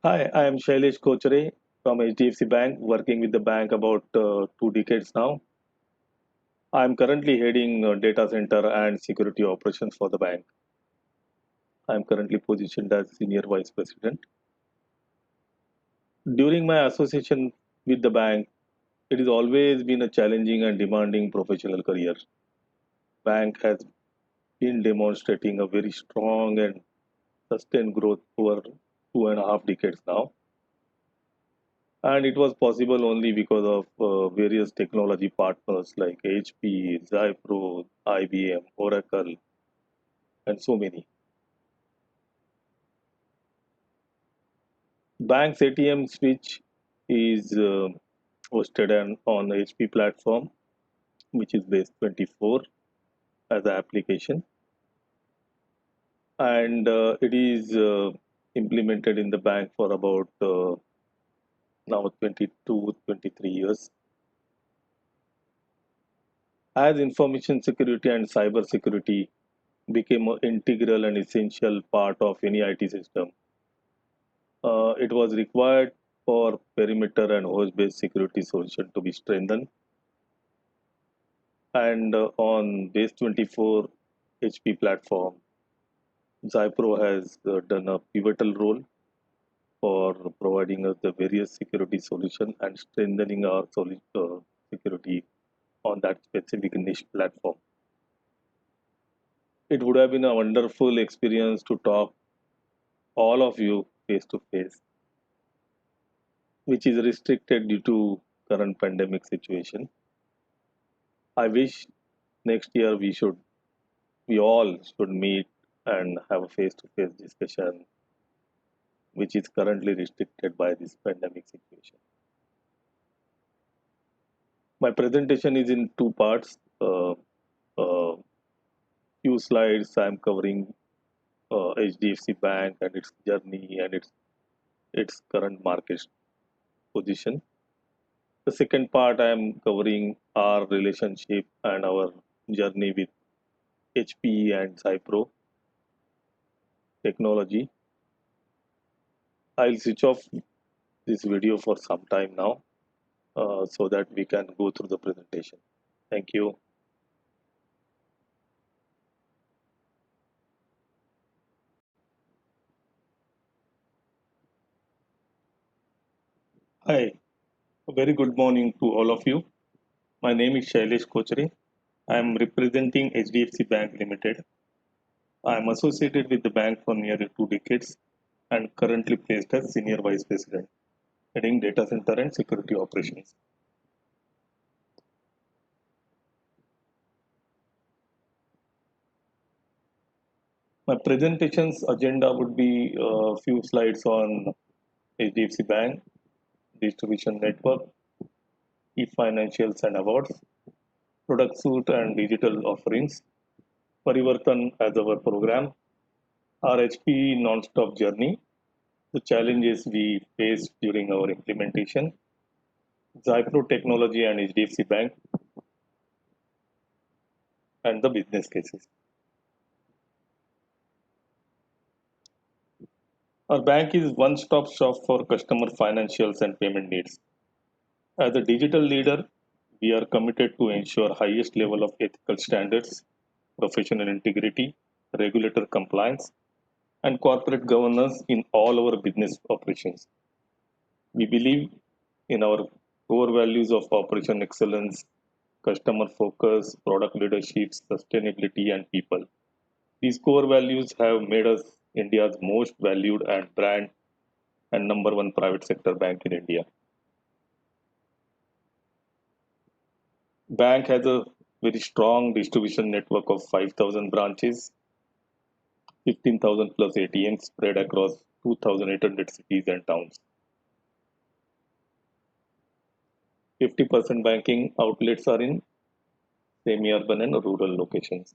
Hi, I am Shailesh Kochare from HDFC Bank, working with the bank about 2 decades now. I am currently heading data center and security operations for the bank. I am currently positioned as Senior Vice President. During my association with the bank, it has always been a challenging and demanding professional career. Bank has been demonstrating a very strong and sustained growth over 2.5 decades now. And it was possible only because of various technology partners like HP, Zypro, IBM, Oracle, and so many. Bank's ATM switch is hosted on HP platform, which is base 24 as an application, and it is implemented in the bank for about now 22, 23 years. As information security and cyber security became an integral and essential part of any IT system. It was required for perimeter and host-based security solution to be strengthened. And on Base 24 HP platform, Zypro has done a pivotal role for providing us the various security solution and strengthening our security on that specific niche platform. It would have been a wonderful experience to talk all of you face to face, which is restricted due to current pandemic situation. I wish next year we all should meet and have a face-to-face discussion, which is currently restricted by this pandemic situation. My presentation is in two parts. Uh, few slides I'm covering HDFC Bank and its journey and its current market position. The second part I am covering our relationship and our journey with HP and Cypro technology. I'll switch off this video for some time now so that we can go through the presentation. Thank you. Hi, a very good morning to all of you. My name is Shailesh Kochare. I am representing HDFC Bank Limited. I am associated with the bank for nearly 2 decades and currently placed as Senior Vice President, heading data center and security operations. My presentation's agenda would be a few slides on HDFC Bank, distribution network, key financials and awards, product suite and digital offerings, Parivartan as our program, our HP non-stop journey, the challenges we faced during our implementation, Zypro Technology and HDFC Bank, and the business cases. Our bank is one-stop shop for customer financials and payment needs. As a digital leader, we are committed to ensure highest level of ethical standards, professional integrity, regulator compliance, and corporate governance in all our business operations. We believe in our core values of operation excellence, customer focus, product leadership, sustainability, and people. These core values have made us India's most valued and brand and number one private sector bank in India. Bank has a very strong distribution network of 5,000 branches, 15,000 plus ATMs spread across 2,800 cities and towns. 50% banking outlets are in semi-urban and rural locations.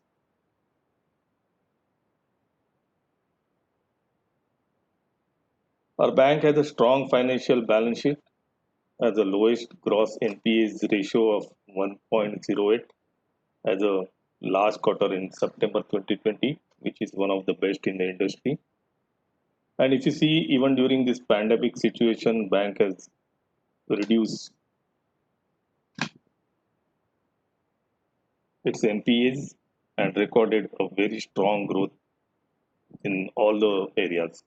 Our bank has a strong financial balance sheet, has the lowest gross NPAs ratio of 1.08 as a last quarter in September 2020, which is one of the best in the industry. And if you see, even during this pandemic situation, bank has reduced its NPAs and recorded a very strong growth in all the areas.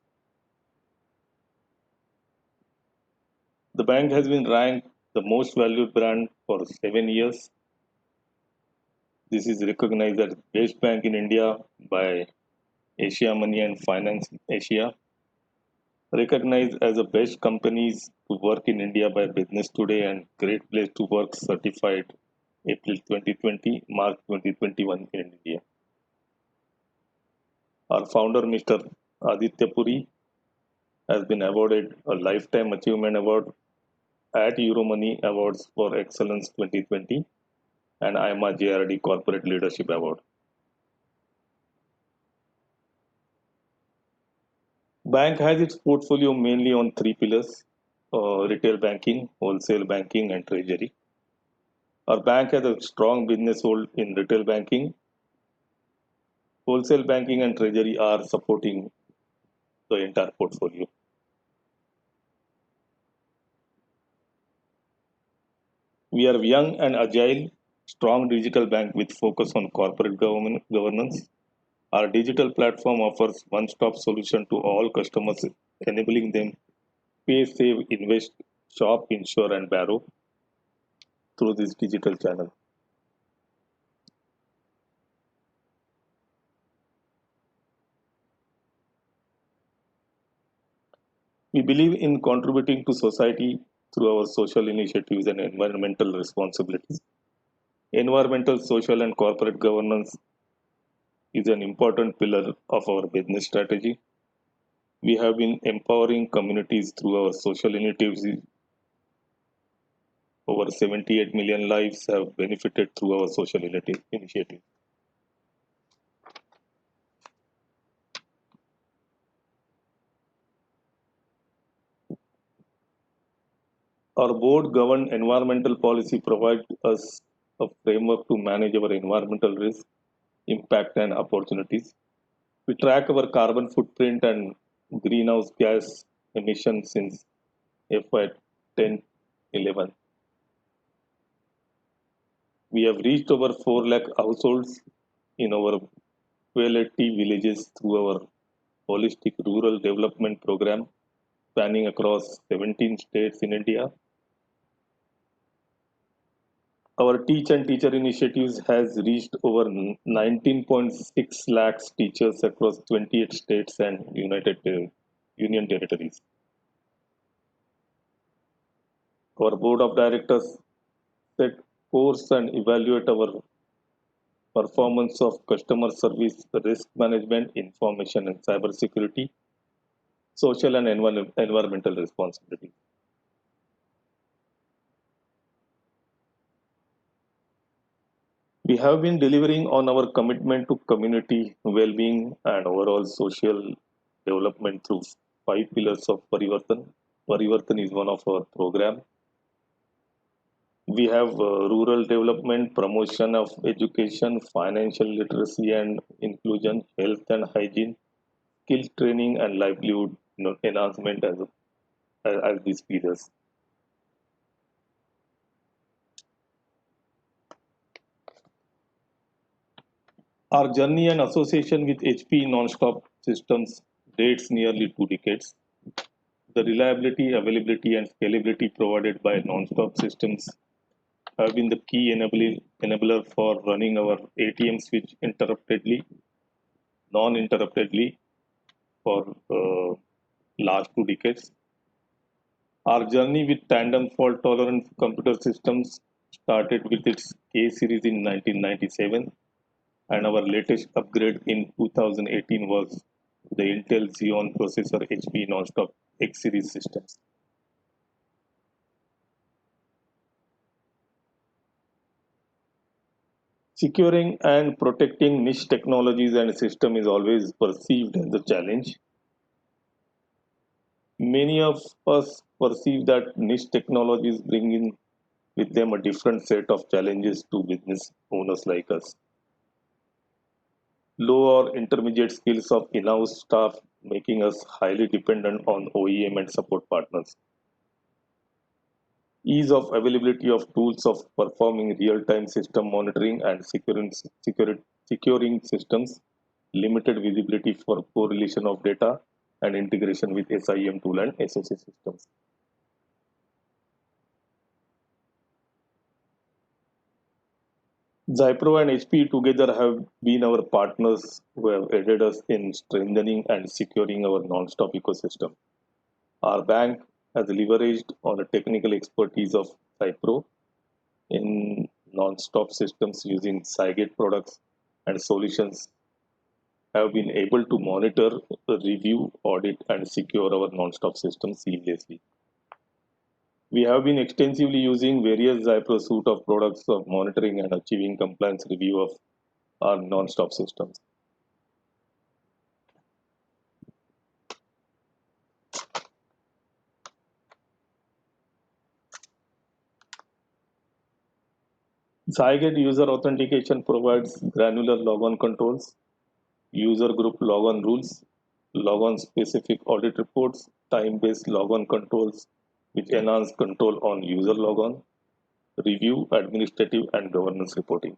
The bank has been ranked the most valued brand for 7 years. This is recognized as best bank in India by Asia Money and Finance Asia, recognized as the best companies to work in India by Business Today and Great Place to Work certified April 2020, March 2021 in India. Our founder, Mr. Aditya Puri, has been awarded a Lifetime Achievement Award at Euromoney Awards for Excellence 2020 and IMA JRD Corporate Leadership Award. Bank has its portfolio mainly on three pillars: retail banking, wholesale banking, and treasury. Our bank has a strong business hold in retail banking. Wholesale banking and treasury are supporting the entire portfolio. We are young and agile, strong digital bank with focus on corporate governance. Our digital platform offers one-stop solution to all customers, enabling them pay, save, invest, shop, insure, and borrow through this digital channel. We believe in contributing to society through our social initiatives and environmental responsibilities. Environmental, social, and corporate governance is an important pillar of our business strategy. We have been empowering communities through our social initiatives. Over 78 million lives have benefited through our social initiatives. Our board governed environmental policy provides us a framework to manage our environmental risk, impact, and opportunities. We track our carbon footprint and greenhouse gas emissions since FY 10-11. We have reached over 4 lakh households in our 1280 villages through our holistic rural development program spanning across 17 states in India. Our Teach and Teacher initiatives has reached over 19.6 lakhs teachers across 28 states and Union territories. Our board of directors set course and evaluate our performance of customer service, risk management, information and cybersecurity, social and environmental responsibility. We have been delivering on our commitment to community well-being and overall social development through 5 pillars of Parivartan. Parivartan is one of our program. We have rural development, promotion of education, financial literacy and inclusion, health and hygiene, skill training and livelihood enhancement as these pillars. Our journey and association with HP non-stop systems dates nearly 2 decades. The reliability, availability, and scalability provided by non-stop systems have been the key enabler for running our ATM switch non-interruptedly for last 2 decades. Our journey with tandem fault tolerant computer systems started with its K series in 1997, and our latest upgrade in 2018 was the Intel Xeon processor HP non-stop X series systems. Securing and protecting niche technologies and system is always perceived as a challenge. Many of us perceive that niche technologies bring in with them a different set of challenges to business owners like us. Low or intermediate skills of in-house staff making us highly dependent on OEM and support partners. Ease of availability of tools of performing real-time system monitoring and securing systems, limited visibility for correlation of data, and integration with SIM tool and SOC systems. Zypro and HP together have been our partners who have aided us in strengthening and securing our non-stop ecosystem. Our bank has leveraged on the technical expertise of Zypro in non-stop systems using Cygate products and solutions have been able to monitor, review, audit, and secure our non-stop systems seamlessly. We have been extensively using various Zypro suite of products of monitoring and achieving compliance review of our non-stop systems. Cygate user authentication provides granular logon controls, user group logon rules, logon specific audit reports, time-based logon controls, which enhance control on user logon, review, administrative, and governance reporting.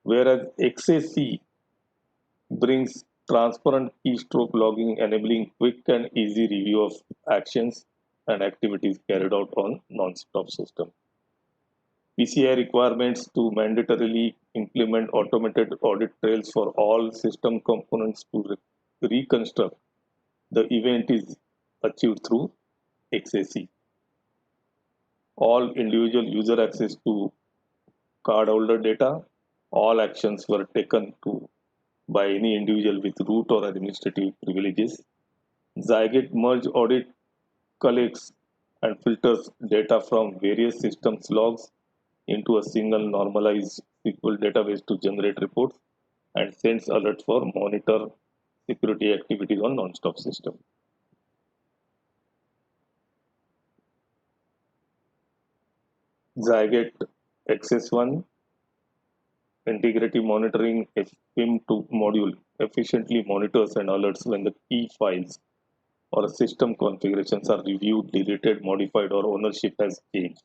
Whereas XAC brings transparent keystroke logging, enabling quick and easy review of actions and activities carried out on non-stop system. PCI requirements to mandatorily implement automated audit trails for all system components to reconstruct the event is achieved through XAC. All individual user access to cardholder data, all actions were taken to by any individual with root or administrative privileges. Zygate merge audit collects and filters data from various systems logs into a single normalized SQL database to generate reports and sends alerts for monitor security activities on non-stop system. Zygate XS1 integrity monitoring FIM2 module efficiently monitors and alerts when the key files or system configurations are reviewed, deleted, modified, or ownership has changed.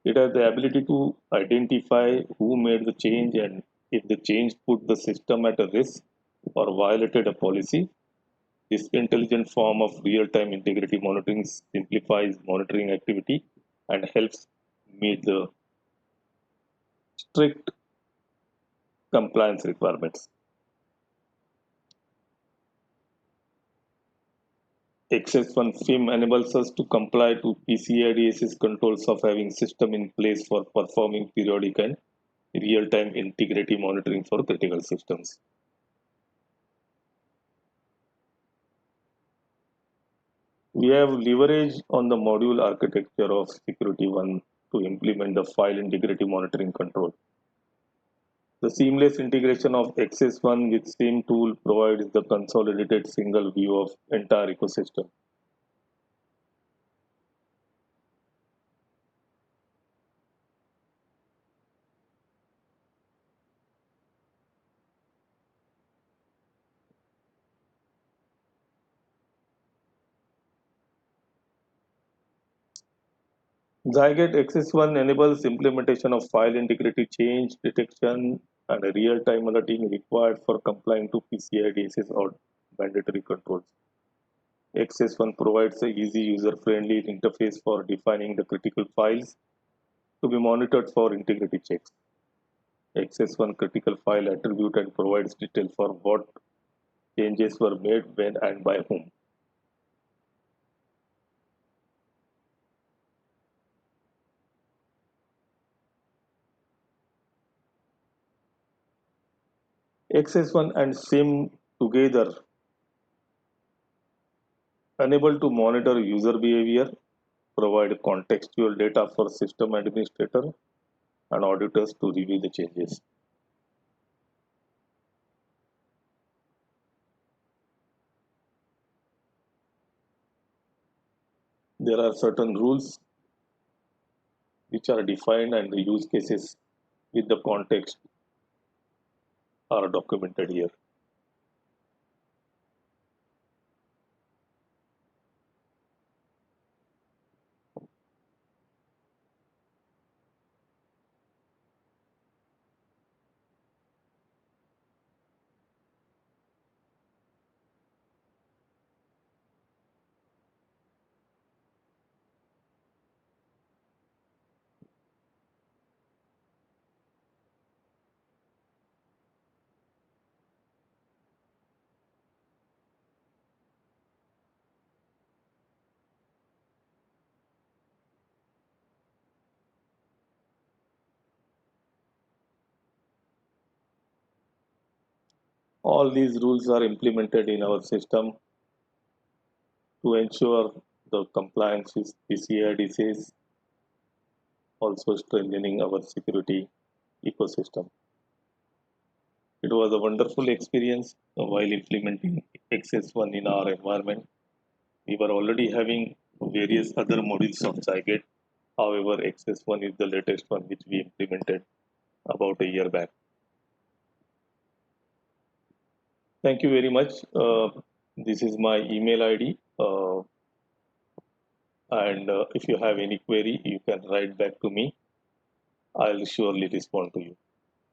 It has the ability to identify who made the change and if the change put the system at a risk or violated a policy. This intelligent form of real-time integrity monitoring simplifies monitoring activity and helps meet the strict compliance requirements. XS1 FIM enables us to comply to PCI DSS controls of having system in place for performing periodic and real-time integrity monitoring for critical systems. We have leveraged on the module architecture of Security One to implement the file integrity monitoring control. The seamless integration of XS1 with SIM tool provides the consolidated single view of entire ecosystem. Zygate XS1 enables implementation of file integrity change detection and real-time alerting required for complying to PCI DSS or mandatory controls. XS1 provides a easy user-friendly interface for defining the critical files to be monitored for integrity checks. XS1 critical file attribute and provides detail for what changes were made when and by whom. XS1 and SIM together enable to monitor user behavior, provide contextual data for system administrator and auditors to review the changes. There are certain rules which are defined and the use cases with the context are documented here. All these rules are implemented in our system to ensure the compliance with PCI DCs, also strengthening our security ecosystem. It was a wonderful experience while implementing XS1 in our environment. We were already having various other modules of Cygate. However, XS1 is the latest one which we implemented about a year back. Thank you very much. This is my email ID. And if you have any query, you can write back to me. I'll surely respond to you.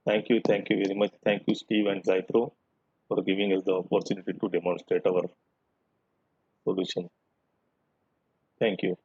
Thank you. Thank you very much. Thank you, Steve and Zypro, for giving us the opportunity to demonstrate our solution. Thank you.